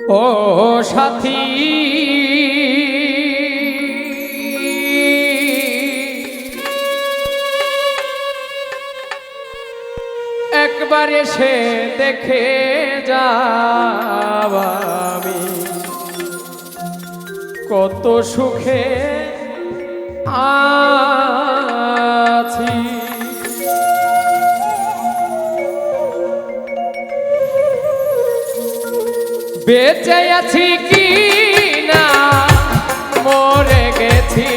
ও সাথী একবার এসে দেখে যাব আমি কত সুখে আছি। বেঁচে আছি কি না মরে গেছি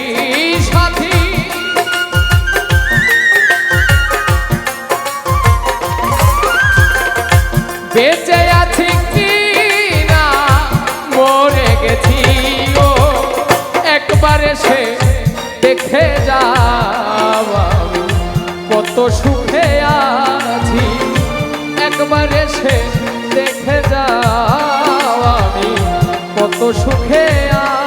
সাথী, বেঁচে আছি কি না মরে গেছি। ও একবার এসে দেখে যাও আমি কত সুখে আছি, একবার এসে দেখে যাও আমি কত সুখে আছি।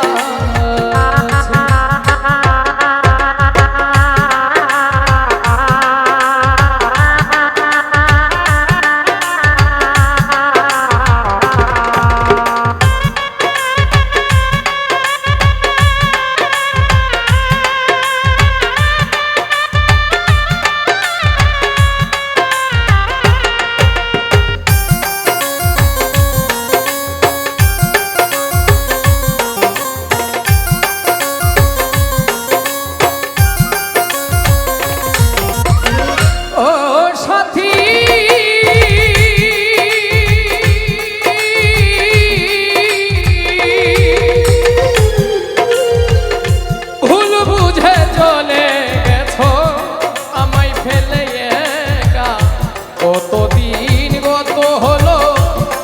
কতদিন গত হলো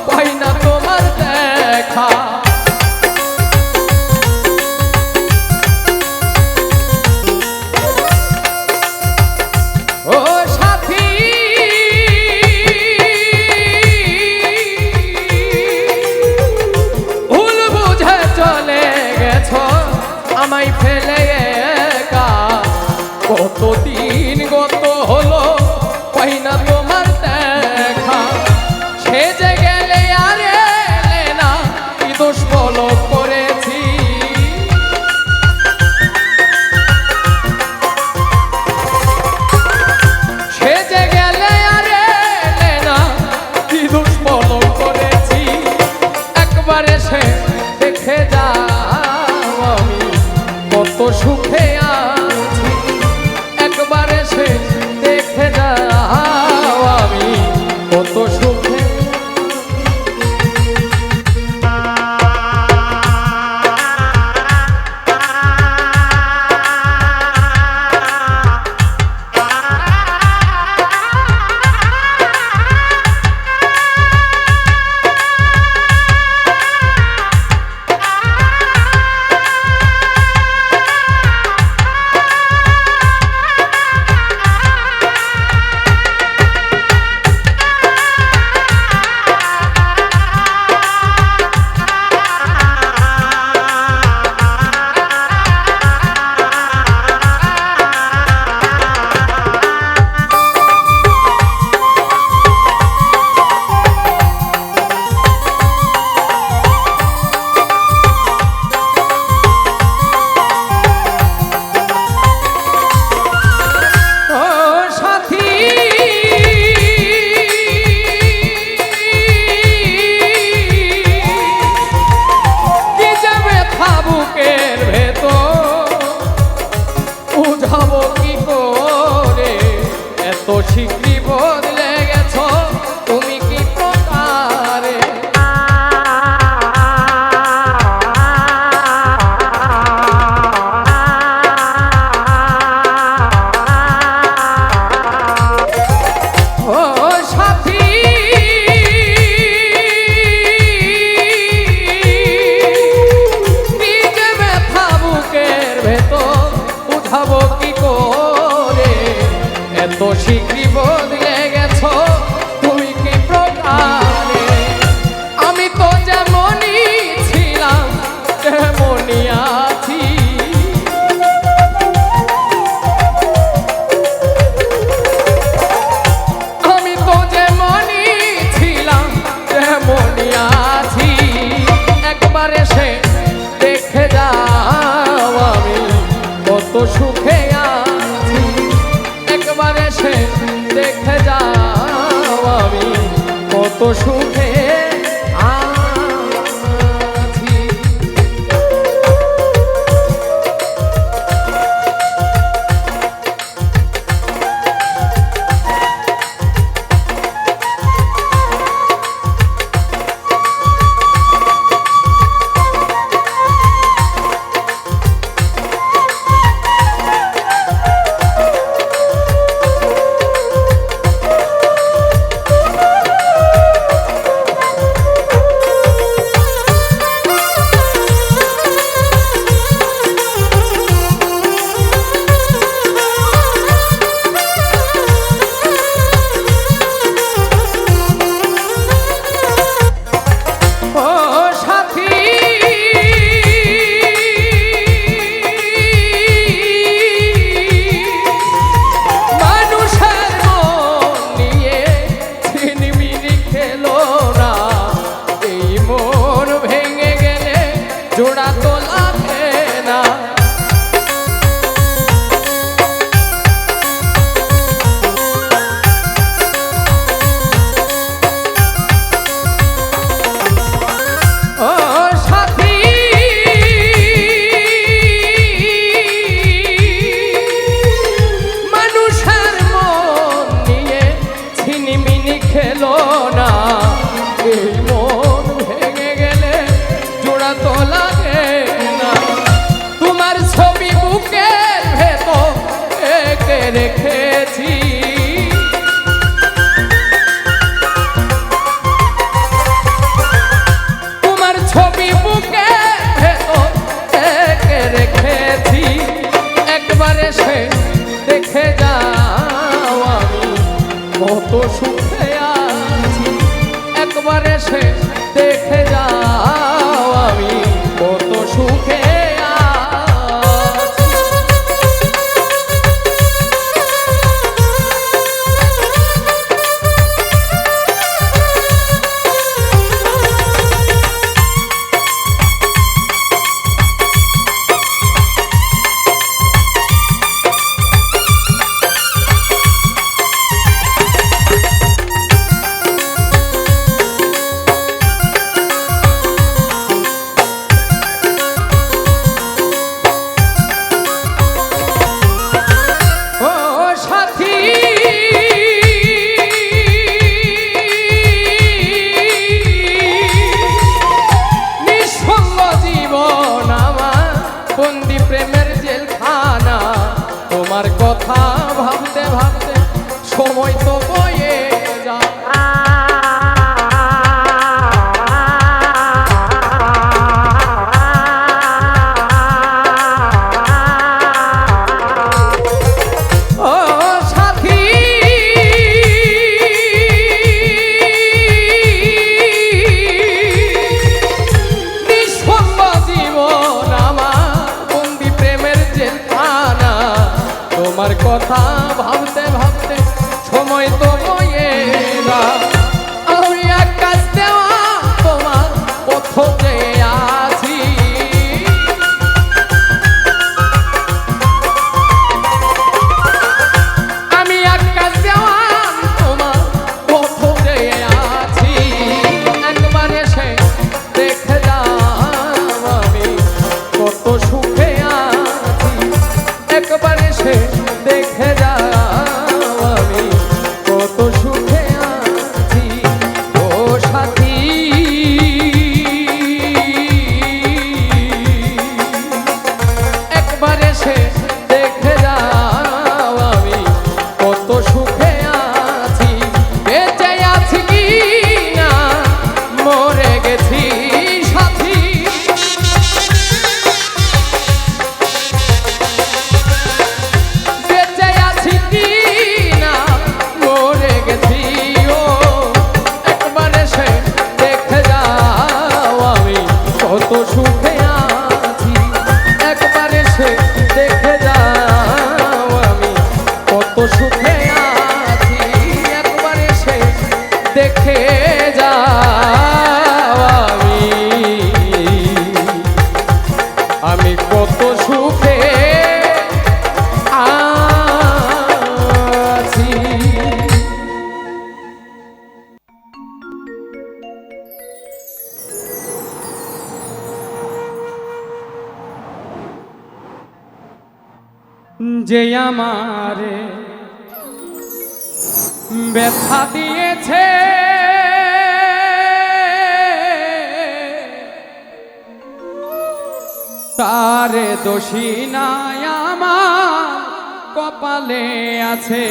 পাই না তোমার দেখা, ও সাথী ভুল বুঝে চলে গেছো আমায় ফেলে একা। কতদিন গত হলো পাই না তোমার দেখা, সেজে গেলে আর এলে না কি দোষ বলো করেছি। সেজে গেলে আর এলে না কি দোষ বলো করেছি। একবার এসে দেখে যাও আমি কত সুখে আছি, একবার এসে দেখে যাও আমি কত সুখে। বুঝাবো কি করে এত শিগগিরি বদলে গেছো তুমি কি প্রকারে। ও সাথী নিজে ব্যথা বুকের ভেতর বুঝাবো কি করে এত শিগগিরি বদলে গেছে। দেখে যাও আমি কত সুখে আছি। জোড়া তো লাগে না, ও সাথী মানুষের মন নিয়ে ছিনিমিনি খেলো না, এই মন ভেঙে গেলে জোড়া তো লাগে না। তোমার ছবি বুকের ভেতর এঁকে রেখেছি, তোমার ছবি বুকের ভেতর এঁকে রেখেছি, একবার এসে দেখে যাও আমি কত সুখে আছি, একবার এসে দেখে যাও আমি কত সুখে আছি। তোমার কথা ভাবতে ভাবতে সময় তো বয়ে যায়, ও সাথী নিঃসঙ্গ জীবন আমার বন্দি প্রেমের জেলখানা, তোমার কথা ভাবতে ভাবতে সময় তো বয়ে যায়, আমি এক কাজ দেওয়া তোমার পথ চেয়ে আছি, আমি এক কাজ দেওয়া তোমার পথ চেয়ে আছি, একবার এসে দেখে যাও আমি কত সুখে আছি, একবার এসে দেখে যাও আমি কত সুখে আছি। ও সাথী একবার এসে দেখে যাও আমি কত সুখে আছি, বেঁচে আছি কি না মরে গেছি সাথী, বেঁচে আছি কি না মরে গেছি, ও একবার এসে দেখে যাও আমি কত সুখে আছি, একবার এসে দেখে যাও আমি কত সুখে আছি, একবার এসে দেখে যাও আমি কত সুখে আছি। যে আমারে ব্যথা দিয়েছে তারে দোষী নাই আমার কপালে আছে।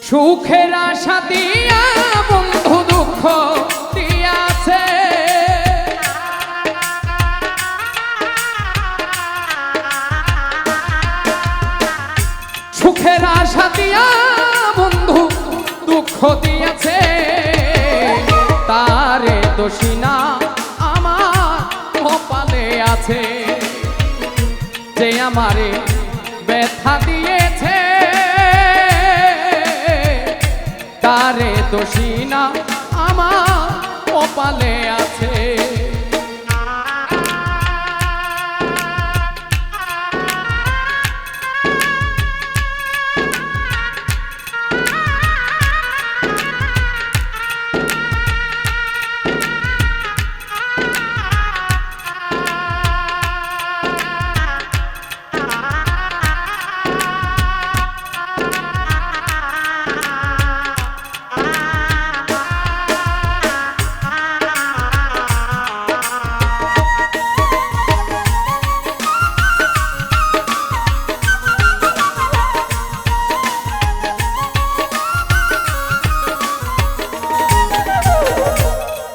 সুখের আশা দিয়া বন্ধু দুঃখ দিয়াছে, সুখের আশা দিয়া বন্ধু দুঃখ দিয়াছে, তারে দোষী না আমার কপালে আছে। যে আমারে ব্যথা দিয়েছে তারে দোষী না আমার কপালে আছে।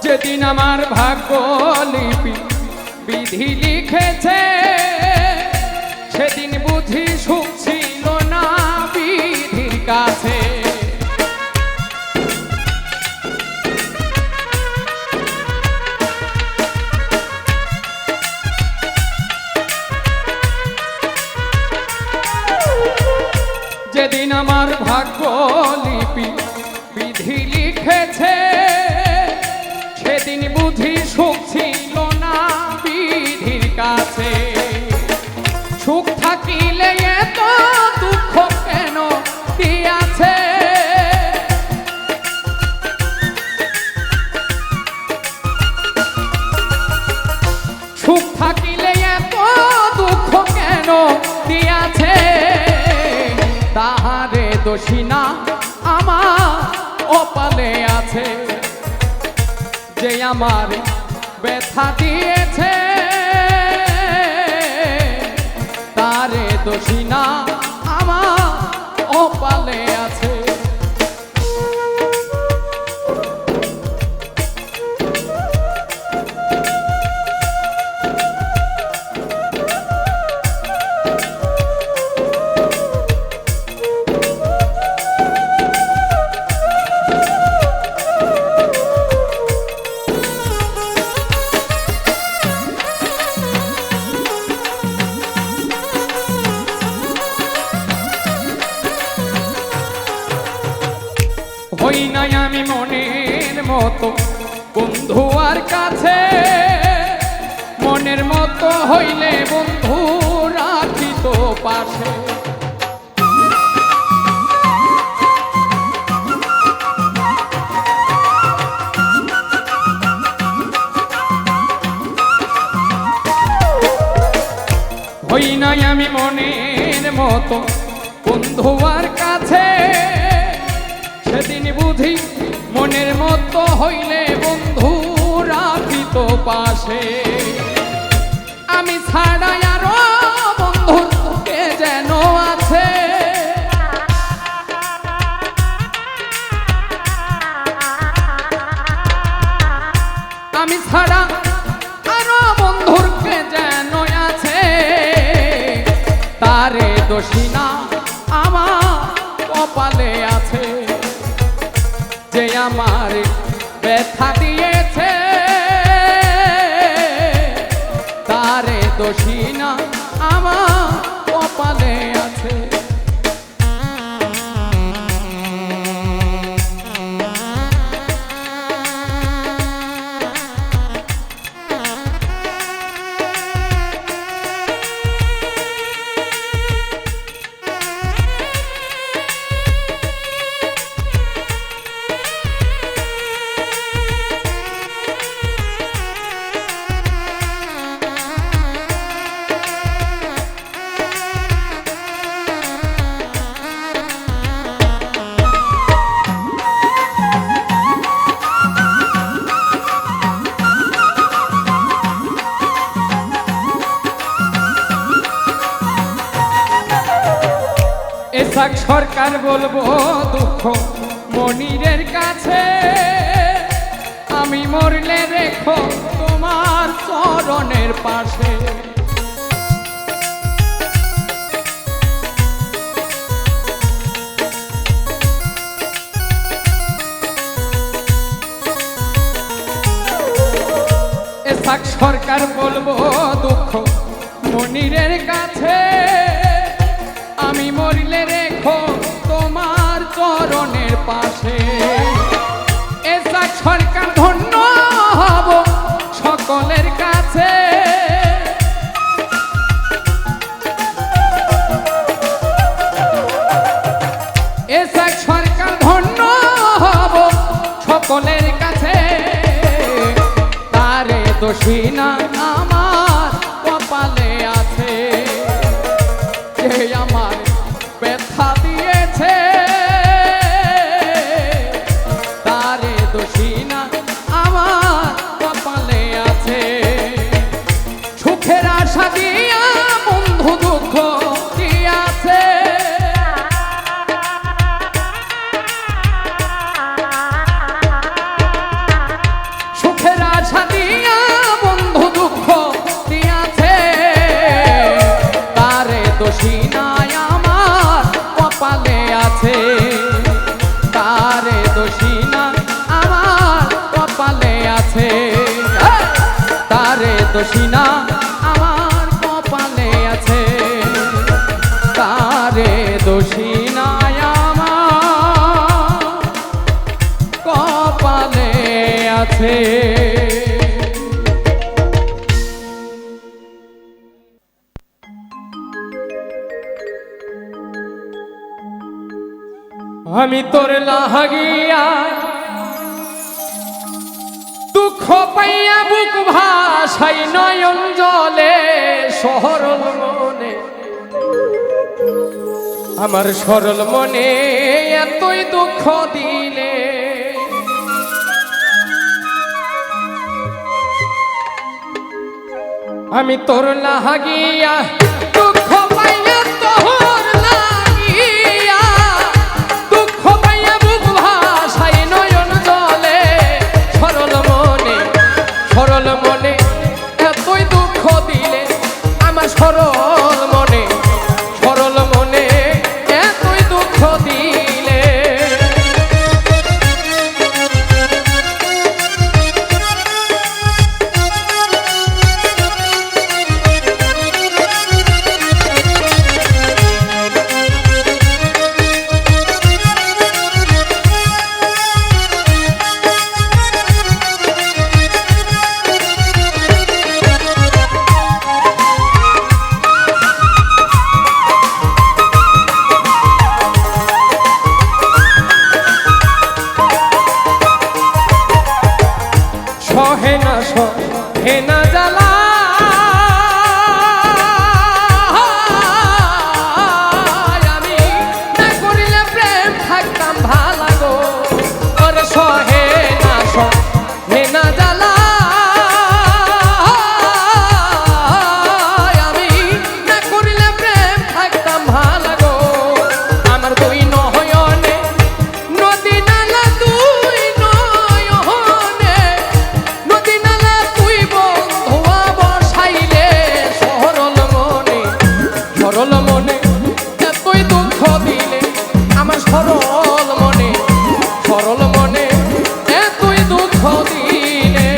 যেদিন আমার ভাগ্য লিপি বিধি লিখেছে সেদিন বুঝি সুখ ছিল না বিধির কাছে। যেদিন আমার ভাগ্য লিপি বিধি লিখেছে সেদিন বুঝি সুখ ছিল না বিধির কাছে। সুখ থাকিলে এত দুঃখ কেন দিয়াছে, সুখ থাকিলে এত দুঃখ কেন দিয়াছে, তাহারে দোষী না আমার কপালে আছে। যে আমার ব্যথা দিয়েছে তারে দোষী না আমার কপালে আছে। হই নাই আমি মনের মতো বন্ধু আর কাছে, মনের মতো হইলে বন্ধু রাখিত পাশে। হই নাই আমি মনের মতো বন্ধু আর কাছে, সেদিন বুঝি মনের মতো হইলে বন্ধু রাখিত পাশে। আমি ছাড়া আরো বন্ধু কে যেন আছে, আমি ছাড়া আরো বন্ধুর কে যেন আছে, তারে দোষী না আমার কপালে আছে। যে আমার ব্যথা দিয়েছে তারে দোষী না আমার কপালে আছে। এসাক সরকার বলবো দুঃখ মনিরের কাছে, আমি মরলে রেখো তোমার চরণের পাশে। এসাক সরকার বলবো দুঃখ মনিরের কাছে, আমি মরলে রেখো তোমার চরণের পাশে। এসাক সরকার ধন্য হব সকলের কাছে, এসাক সরকার ধন্য হব সকলের কাছে। তারে দোষী না আমার কপালে আছে, যে আমার ব্যথা দিয়েছে। তারে দোষী না আমার কপালে আছে, সুখের আশা দিয়া বন্ধু দুঃখ দিয়াছে। সুখের আশা দিয়া বন্ধু দুঃখ দিয়াছে, তারে দোষী নাই আমার কপালে আছে। তারে দোষী না আমার কপালে আছে, তারে দোষী না আমার কপালে আছে। তারে দোষী না আমার কপালে আছে। আমি তোর লাহাগিয়া দুঃখ পাইয়া বুক ভাসাই নয়ন জলে, সরল মনে আমার সরল মনে এতই দুঃখ দিলে। আমি তোর লাহাগিয়া দুঃখ পাইয়া তোর লাগিয়া, দুঃখ পাইয়া বুক ভাসাই নয়ন জলে, সরল মনে সরল মনে এতই দুঃখ দিলে। আমার সরল মনে সরল মনে এতই দুঃখ দিলে। সহে না জ্বালা আমি না করিলে প্রেম থাকতাম ভালা গো। ওরে সহে না জ্বালা আমি না করিলে প্রেম থাকতাম ভালা গো। আমার দুই নয়নে নদী নালা, দুই নয়নে নদী নালা তুই বন্ধুয়া বসাইলে, সরল মনে সরল মনে এতই দুঃখ দিলে। আমার সরল মনে সরল মনে এতই দুঃখ দিলে।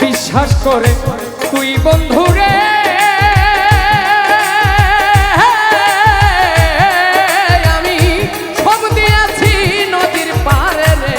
বিশ্বাস করে তুই বন্ধুরে আমি সব দিয়াছি নদীর পারে রে।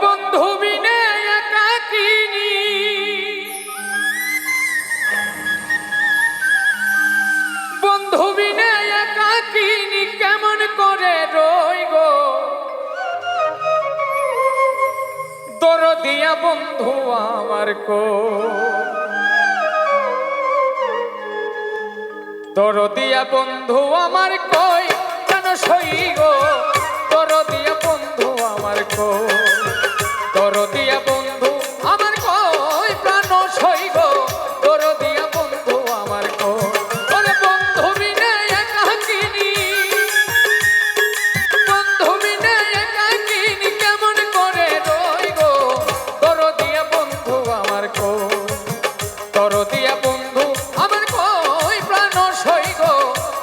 বন্ধু বিনে একাকিনী বন্ধু বিনে একাকিনী কেমন করে রই গো দরদিয়া বন্ধু আমার কো দরদিয়া বন্ধু আমার কই কেন সই গো দরদিয়া বন্ধু আমার কই দরদিয়া বন্ধু আমার কই প্রাণ সই গো দরদিয়া বন্ধু আমার কই ওরে বন্ধু বিনে একাকিনী বন্ধু বিনে একাকিনী কেমন করে রই গো দরদিয়া বন্ধু আমার কই দরদিয়া বন্ধু আমার কই প্রাণ সই গো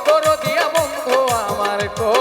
দরদিয়া বন্ধু আমার কই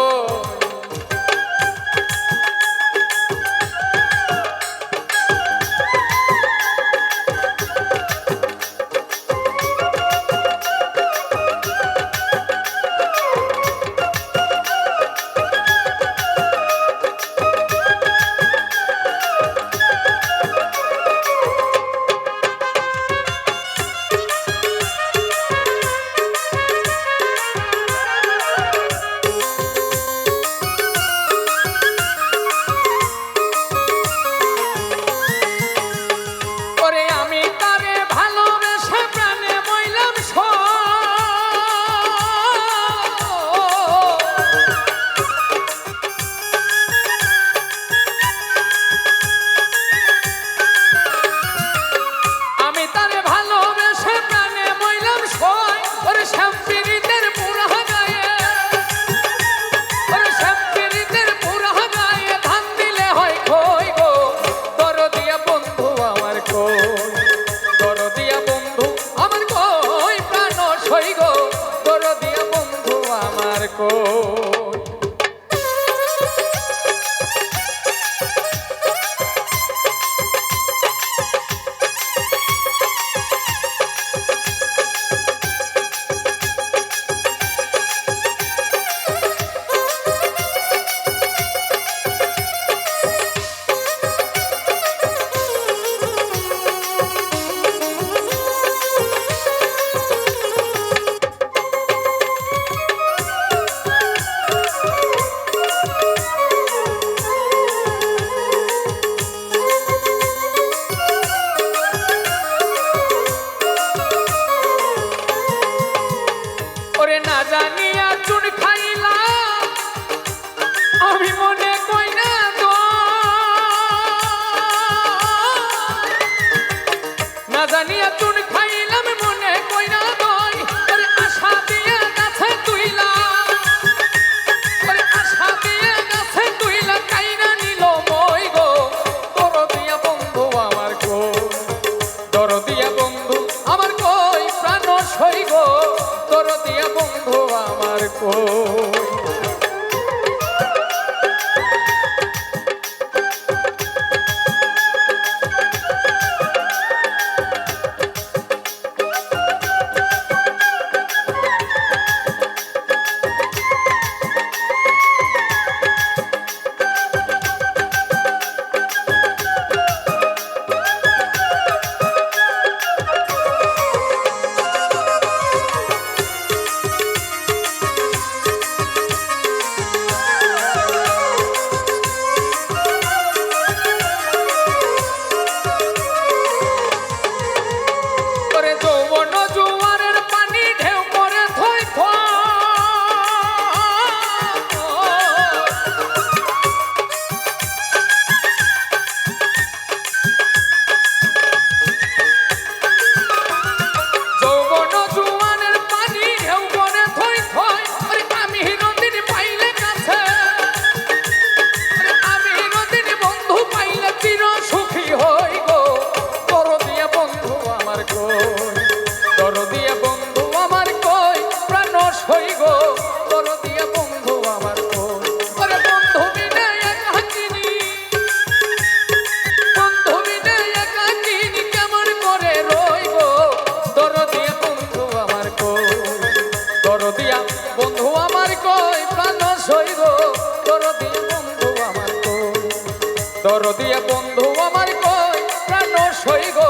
বন্ধু আমার কই প্রাণ সই গো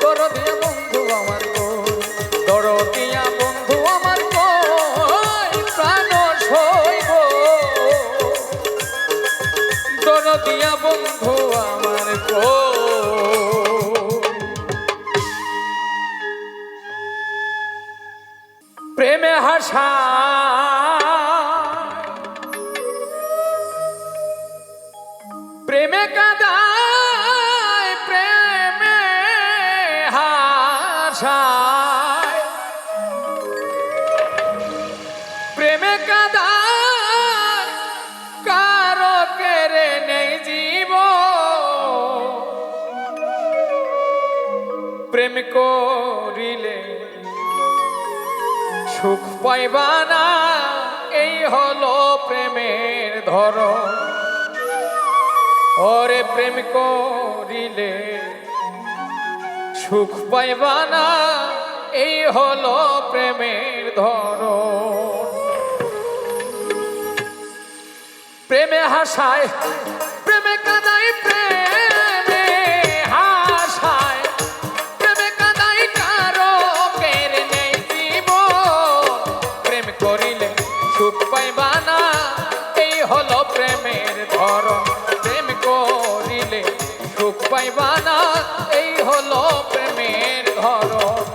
দরদিয়া বন্ধু আমার কই দরদিয়া বন্ধু আমার কই প্রাণ সই গো দরদিয়া বন্ধু আমার কই প্রেমে হাসা প্রেমে কাদায় প্রেমে হাসায় প্রেমে কাদায় কারো কেড়ে নেই জীব প্রেম করিলে সুখ পাইবা না এই হলো প্রেমের ধরন ওরে প্রেম করিলে সুখ পাইবা না এই হলো প্রেমের ধরন প্রেমে হাসায় প্রেমে কাঁদায় প্রেমে হাসায় প্রেমে কাঁদায় কারো কেড়ে নেই জীবন প্রেম করিলে সুখ পাইবা না এই হলো প্রেমের ধরন প্রেম করিলে সুখ পাইবা না এই হলো প্রেমের ধরন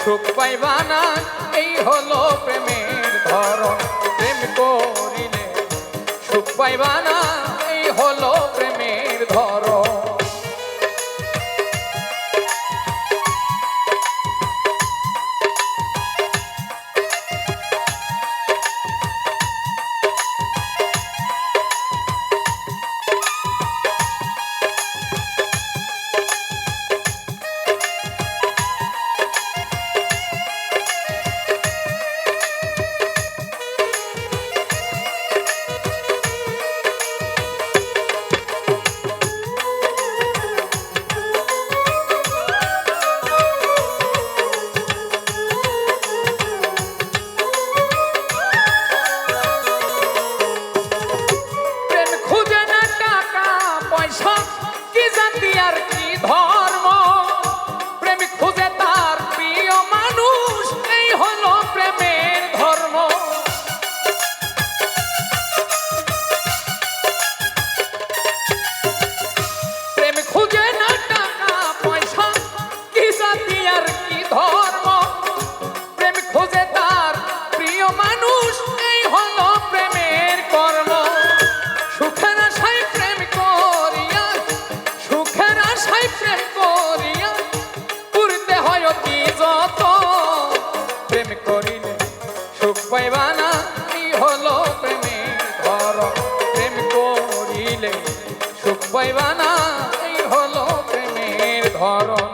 সুখ পাইবা না এই হলো প্রেমের ধরন প্রেম করিলে সুখ পাইবা না এই হলো প্রেমের ধরন পাইবা না এই হলো প্রেমের ধরন প্রেম করিলে সুখ পাইবা না এই হলো প্রেমের ধরন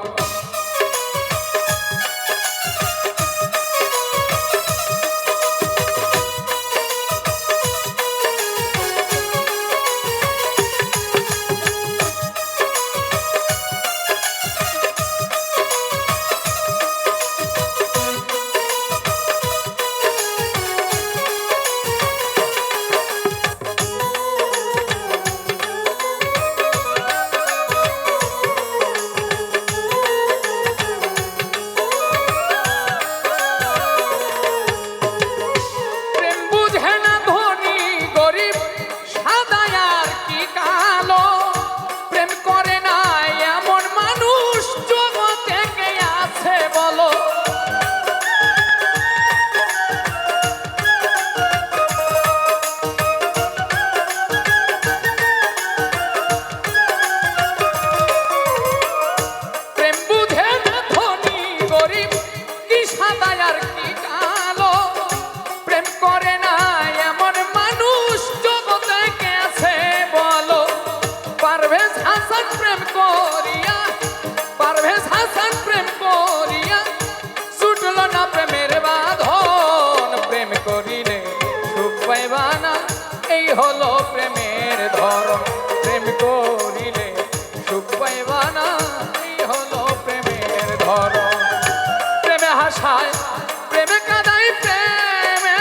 হলো প্রেমের ধরন প্রেম করিলে সুখ পাইবা না এই হলো প্রেমের ধরন প্রেমে হাসায় প্রেমে কাঁদাই প্রেমে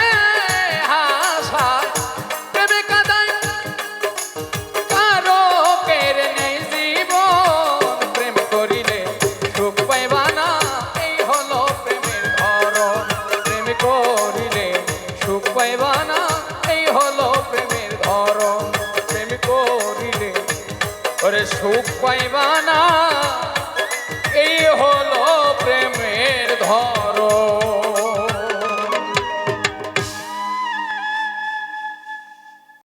হাসায় প্রেমে কাঁদাই কারো কেড়ে নেই জীবন প্রেম করিলে সুখ পাইবা না এই হলো প্রেমের ধরন প্রেম করিলে সুখ পাইবা না এই হলো প্রেমের ধরন প্রেম করিলে ওরে সুখ পাইবা না